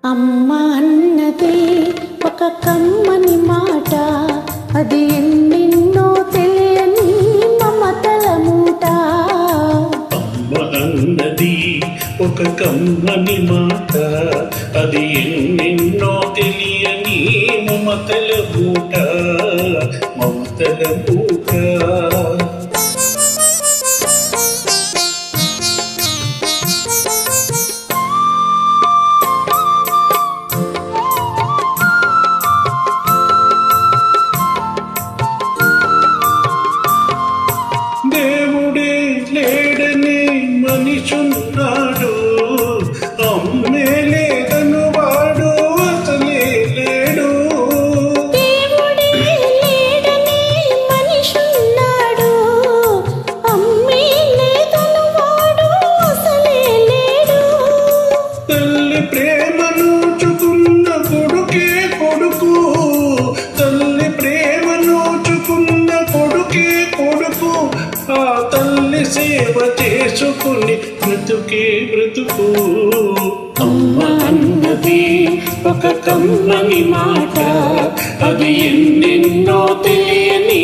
అమ్మ అన్నది ఒక కమ్మని మాట, అది ఎన్నెన్నో తెలియని మమతల మూట. అమ్మ అన్నది ఒక కమ్మని మాట, అది ఎన్నెన్నో తెలియని మమతల మూట, మమతల మూట. దేవుడే లేడని మనిషున్నాడు, అమ్మే లేదను వాడు అసలే లేడు. దేవుడే లేడని మనిషున్నాడు, అమ్మే లేదను వాడు అసలే లేడు. తల్లి ప్రేమను చుకున్న కొడుకే కొడుకు, తల్లి ప్రేమను చుకున్న కొడుకే కొడుకు, ఆ తల్లి సేవ చేసుకుని బ్రతుకే బ్రతుకు. అమ్మ అన్నది ఒక కమ్మని మాట, అది ఎన్నెన్నో తెలియని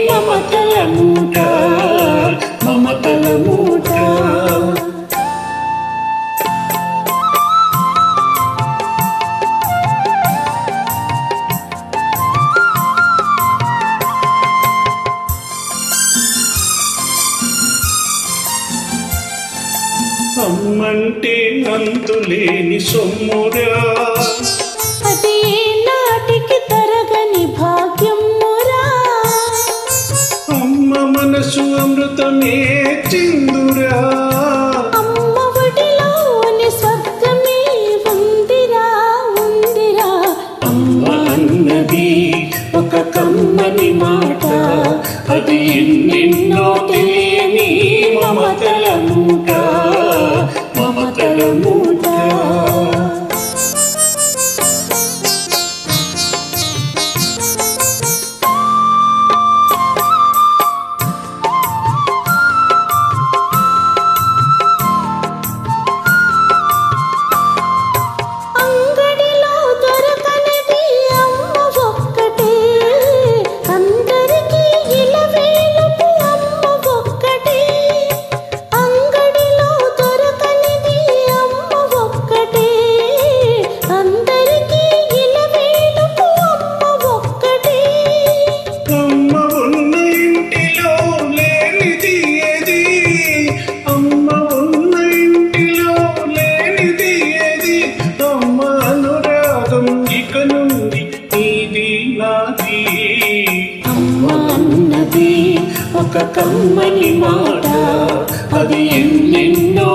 మమతల మూట, మమతల మూట. అమ్మంటే అంతులేని సొమ్మురా, అది నాటికి తరగని భాగ్యమురా. అమ్మ మనసు అమృతమే చిందురా, అమ్మ ఒడిలోని స్వర్గమే ఉందిరా, ఉందిరా. అమ్మ అన్నది ఒక కమ్మని మాట, అది ఎన్నెన్నో తెలియని మమతల మూట, మమతల మూట. అంగడిలో దొరకనిది అమ్మ ఒక్కటే, అందరికీ ఇలవేలుపు అమ్మ ఒక్కటే. అంగడిలో దొరకనిది అమ్మ ఒక్కటే, అందరికీ ఇలవేలుపు అమ్మ ఒక్కటే. అమ్మ ఉన్న ఇంటిలో లేనిది ఏది, అమ్మ ఉన్న ఇంటిలో లేనిది ఏది. అమ్మ అనురాగం ఇక నుండి నీది నాది. అమ్మ అన్నది ఒక కమ్మని మాట, అది ఎన్నెన్నో